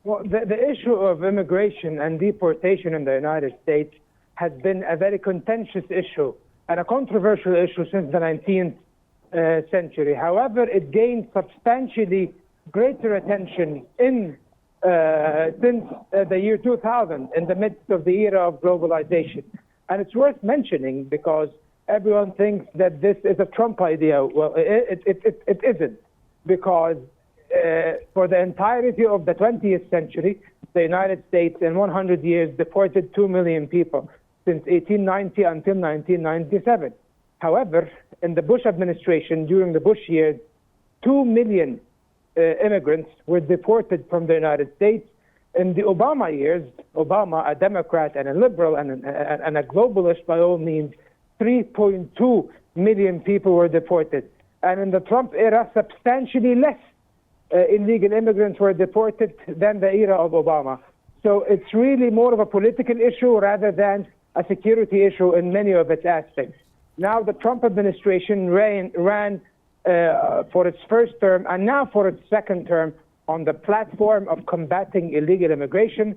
Well, the issue of immigration and deportation in the United States has been a very contentious issue and a controversial issue since the 19th century. However, it gained substantially greater attention since the year 2000, in the midst of the era of globalization. And it's worth mentioning because everyone thinks that this is a Trump idea. Well, it isn't, because for the entirety of the 20th century, the United States in 100 years deported 2 million people since 1890 until 1997. However, in the Bush administration, during the Bush years, 2 million immigrants were deported from the United States. In the Obama years, Obama, a Democrat and a liberal and a globalist by all means, 3.2 million people were deported. And in the Trump era, substantially less illegal immigrants were deported than the era of Obama. So it's really more of a political issue rather than a security issue in many of its aspects. Now the Trump administration ran for its first term and now for its second term on the platform of combating illegal immigration,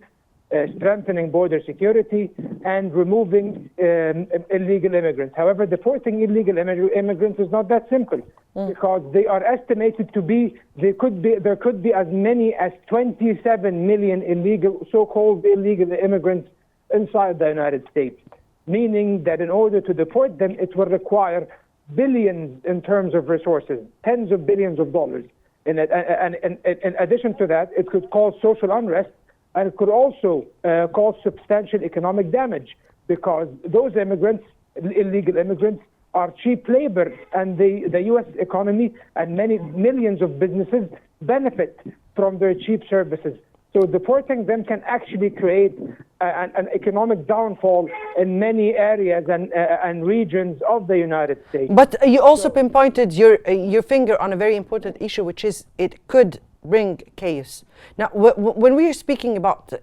strengthening border security, and removing illegal immigrants. However, deporting illegal immigrants is not that simple, because they are estimated to be, there could be as many as 27 million illegal, so-called illegal immigrants inside the United States, meaning that in order to deport them, it will require billions in terms of resources, tens of billions of dollars. And in addition to that, it could cause social unrest, and it could also cause substantial economic damage, because those immigrants, illegal immigrants, are cheap labor, and the U.S. economy and many millions of businesses benefit from their cheap services. So deporting them can actually create an economic downfall in many areas and regions of the United States. But you also pinpointed your finger on a very important issue, which is it could bring chaos. Now, when we are speaking about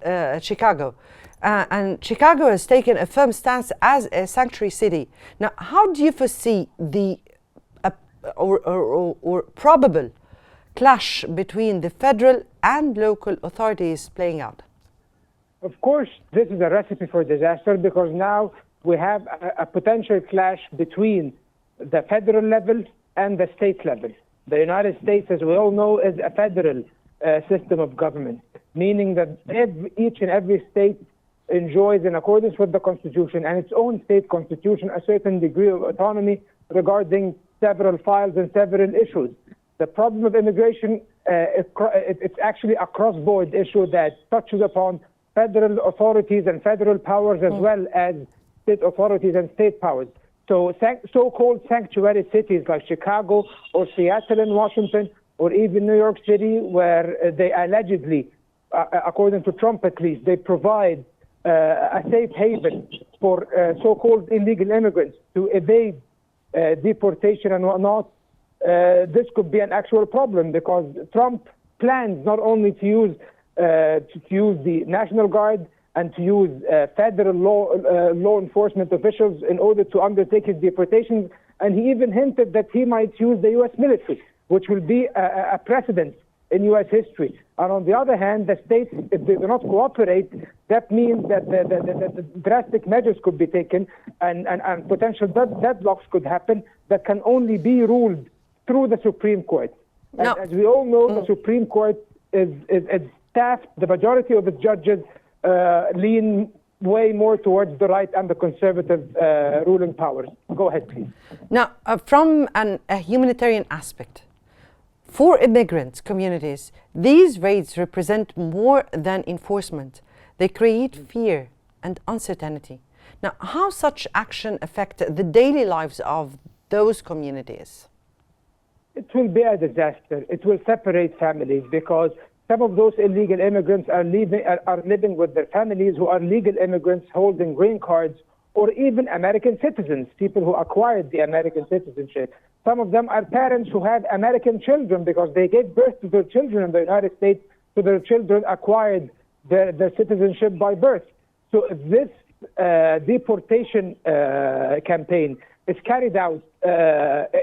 Chicago, and Chicago has taken a firm stance as a sanctuary city. Now, how do you foresee the or probable clash between the federal and local authorities playing out? Of course, this is a recipe for disaster, because now we have a potential clash between the federal level and the state level. The United States, as we all know, is a federal system of government, meaning that each and every state enjoys, in accordance with the Constitution and its own state constitution, a certain degree of autonomy regarding several files and several issues. The problem of immigration, it's actually a cross-border issue that touches upon federal authorities and federal powers, as well as state authorities and state powers. So so-called sanctuary cities like Chicago or Seattle and Washington, or even New York City, where they allegedly, according to Trump at least, they provide a safe haven for so-called illegal immigrants to evade deportation and whatnot. This could be an actual problem, because Trump plans not only to use the National Guard and to use federal law enforcement officials in order to undertake his deportations, and he even hinted that he might use the U.S. military, which will be a precedent in U.S. history. And on the other hand, the states, if they do not cooperate, that means that the drastic measures could be taken, and and deadlocks could happen that can only be ruled through the Supreme Court. No. As we all know, the Supreme Court is staffed, the majority of its judges lean way more towards the right and the conservative ruling powers. Go ahead, please. Now, from a humanitarian aspect, for immigrant communities, these raids represent more than enforcement. They create fear and uncertainty. Now, how such action affect the daily lives of those communities? It will be a disaster. It will separate families, because some of those illegal immigrants are living with their families who are legal immigrants holding green cards, or even American citizens, people who acquired the American citizenship. Some of them are parents who have American children because they gave birth to their children in the United States, so their children acquired their citizenship by birth. So if this deportation campaign is carried out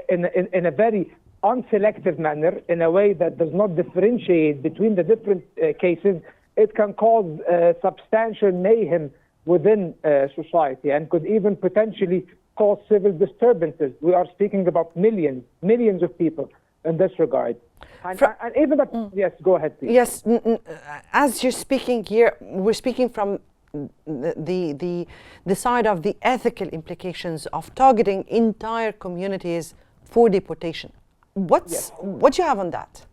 in a very unselective manner, in a way that does not differentiate between the different cases, it can cause substantial mayhem within society and could even potentially cause civil disturbances. We are speaking about millions of people in this regard. And even that, yes, go ahead, please. Yes, as you're speaking here, we're speaking from the side of the ethical implications of targeting entire communities for deportation. What do you have on that?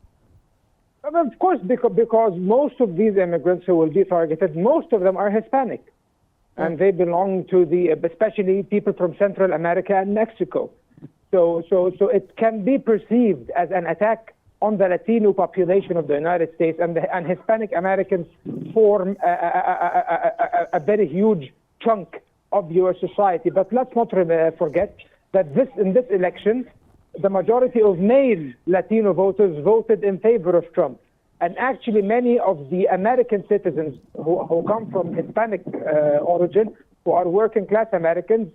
Of course, because most of these immigrants who will be targeted, most of them are Hispanic. And they belong to especially people from Central America and Mexico. So it can be perceived as an attack on the Latino population of the United States, and Hispanic Americans form a very huge chunk of your society. But let's not forget that in this election, the majority of male Latino voters voted in favor of Trump. And actually, many of the American citizens who come from Hispanic origin, who are working class Americans,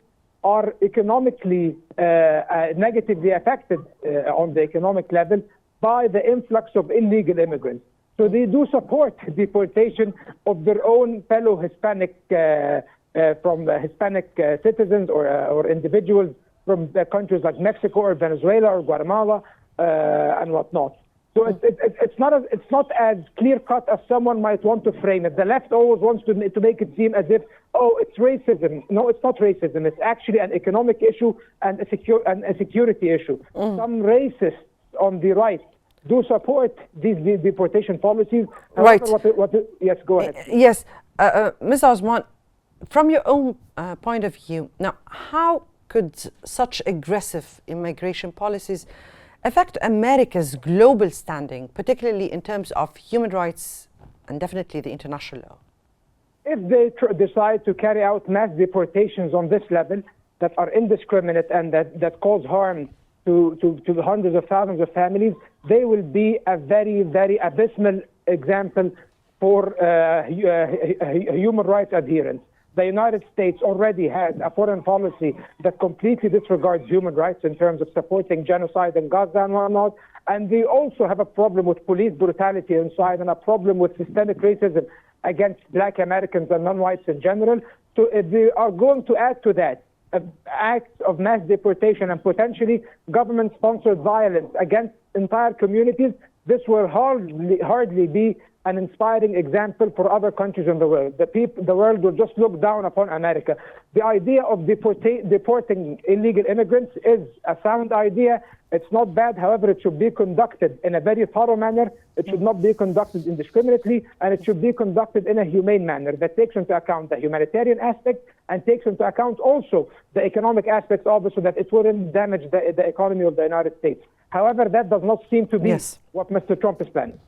are economically negatively affected on the economic level by the influx of illegal immigrants. So they do support deportation of their own fellow Hispanic, from Hispanic citizens or individuals from countries like Mexico or Venezuela or Guatemala and whatnot. So it's not as clear-cut as someone might want to frame it. The left always wants to make it seem as if, oh, it's racism. No, it's not racism. It's actually an economic issue and a security issue. Some racists on the right do support these deportation policies. Right. Yes, go ahead. Yes. Ms. Osman, from your own point of view, now, how could such aggressive immigration policies affect America's global standing, particularly in terms of human rights and definitely the international law? If they decide to carry out mass deportations on this level that are indiscriminate and that cause harm to hundreds of thousands of families, they will be a very, very abysmal example for human rights adherence. The United States already has a foreign policy that completely disregards human rights in terms of supporting genocide in Gaza and whatnot. And they also have a problem with police brutality inside and a problem with systemic racism against Black Americans and non-whites in general. So if they are going to add to that acts of mass deportation and potentially government-sponsored violence against entire communities, this will hardly be an inspiring example for other countries in the world. The world will just look down upon America. The idea of deporting illegal immigrants is a sound idea. It's not bad. However, it should be conducted in a very thorough manner. It should not be conducted indiscriminately, and it should be conducted in a humane manner that takes into account the humanitarian aspect and takes into account also the economic aspects of it so that it wouldn't damage the economy of the United States. However, that does not seem to be what Mr. Trump is planning.